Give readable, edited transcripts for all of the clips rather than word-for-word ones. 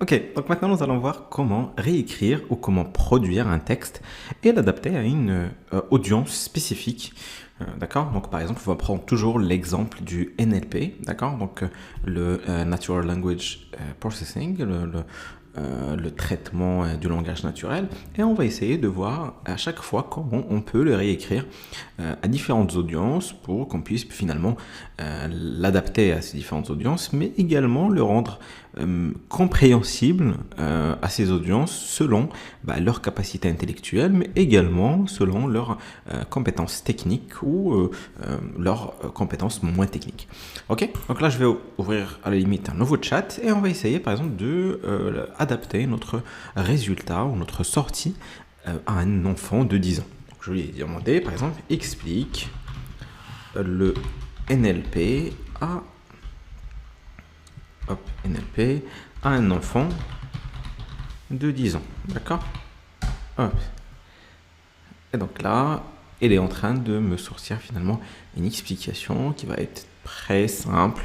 Ok, donc maintenant nous allons voir comment réécrire ou comment produire un texte et l'adapter à une audience spécifique. D'accord. Donc par exemple, on va prendre toujours l'exemple du NLP. D'accord. Donc le Natural Language Processing, le traitement du langage naturel. Et on va essayer de voir à chaque fois comment on peut le réécrire à différentes audiences pour qu'on puisse finalement l'adapter à ces différentes audiences, mais également le rendre compréhensible à ces audiences selon leur capacité intellectuelle, mais également selon leurs compétences techniques ou leurs compétences moins techniques. Ok, donc là je vais ouvrir à la limite un nouveau chat et on va essayer par exemple de adapter notre résultat ou notre sortie à un enfant de 10 ans. Donc, je lui ai demandé par exemple explique le NLP à NLP à un enfant de 10 ans. D'accord. Et donc là, elle est en train de me sortir finalement une explication qui va être très simple,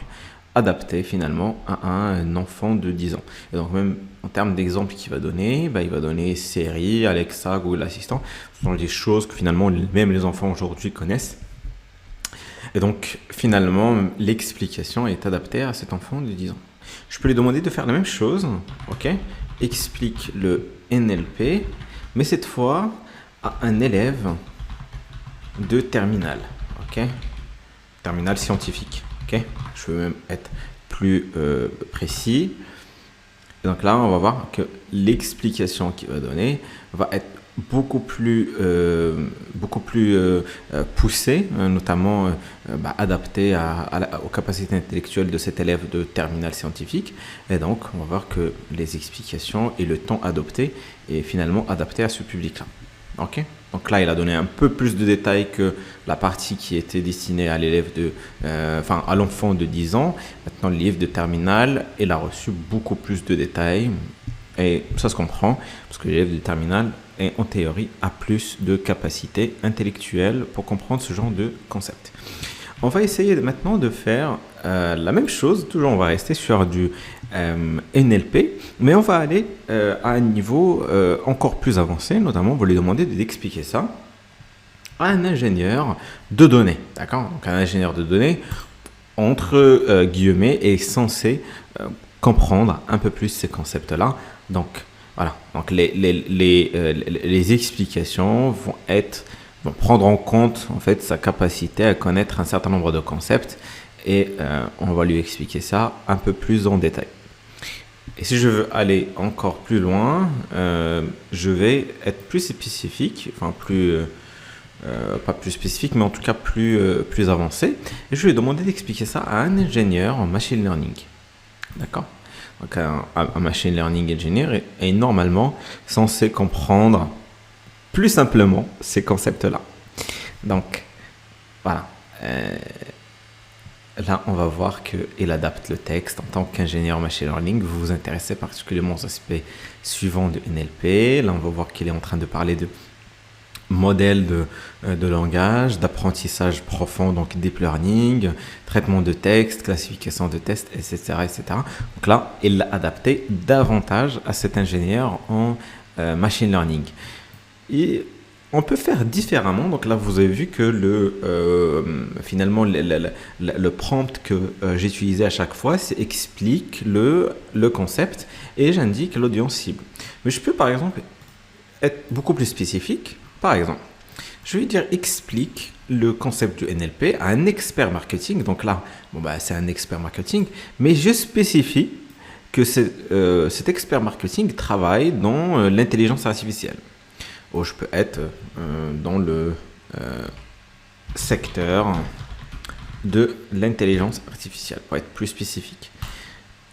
adaptée finalement à un enfant de 10 ans. Et donc même en termes d'exemples qu'il va donner, il va donner Siri, Alexa, Google Assistant. Ce sont des choses que finalement même les enfants aujourd'hui connaissent. Et donc finalement, l'explication est adaptée à cet enfant de 10 ans. Je peux lui demander de faire la même chose, ok? Explique le NLP, mais cette fois à un élève de terminale, ok? Terminale scientifique, ok? Je veux même être plus précis. Et donc là, on va voir que l'explication qu'il va donner va être beaucoup plus poussée, notamment adaptée aux capacités intellectuelles de cet élève de terminale scientifique. Et donc, on va voir que les explications et le ton adopté est finalement adapté à ce public-là. Ok. Donc là, il a donné un peu plus de détails que la partie qui était destinée à l'élève à l'enfant de 10 ans. Maintenant, l'élève de terminale, il a reçu beaucoup plus de détails. Et ça se comprend, parce que l'élève de terminale, en théorie, a plus de capacité intellectuelle pour comprendre ce genre de concept. On va essayer maintenant de faire la même chose. Toujours, on va rester sur du NLP, mais on va aller à un niveau encore plus avancé. Notamment, on va lui demander d'expliquer ça à un ingénieur de données. D'accord. Donc, un ingénieur de données, entre guillemets, est censé comprendre un peu plus ces concepts-là. Donc, voilà. Donc, les explications vont prendre en compte en fait sa capacité à connaître un certain nombre de concepts et on va lui expliquer ça un peu plus en détail. Et si je veux aller encore plus loin, je vais être plus spécifique, enfin pas plus spécifique, mais en tout cas plus avancé. Et je vais lui demander d'expliquer ça à un ingénieur en machine learning. D'accord. Donc un machine learning engineer est normalement censé comprendre plus simplement ces concepts-là. Donc, voilà. Là, on va voir qu'il adapte le texte. En tant qu'ingénieur machine learning, vous vous intéressez particulièrement aux aspects suivants de NLP. Là, on va voir qu'il est en train de parler de modèles de langage, d'apprentissage profond, donc deep learning, traitement de texte, classification de tests, etc., etc. Donc là, il l'a adapté davantage à cet ingénieur en machine learning. Et on peut faire différemment. Donc là, vous avez vu que finalement, le prompt que j'ai utilisé à chaque fois, c'est explique le concept et j'indique l'audience cible. Mais je peux par exemple être beaucoup plus spécifique. Par exemple, je vais dire explique le concept du NLP à un expert marketing. Donc là, c'est un expert marketing, mais je spécifie que cet expert marketing travaille dans l'intelligence artificielle. Ou je peux être dans le secteur de l'intelligence artificielle pour être plus spécifique.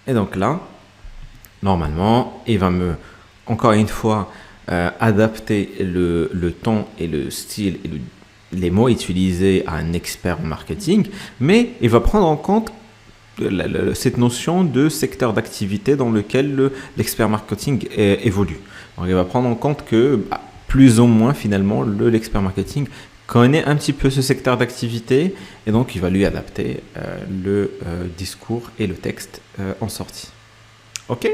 Et donc là, normalement, il va encore une fois, adapter le ton et le style et les mots utilisés à un expert en marketing, mais il va prendre en compte cette notion de secteur d'activité dans lequel l'expert marketing évolue. Donc, il va prendre en compte que plus ou moins finalement l'expert marketing connaît un petit peu ce secteur d'activité et donc il va lui adapter le discours et le texte en sortie. Ok ?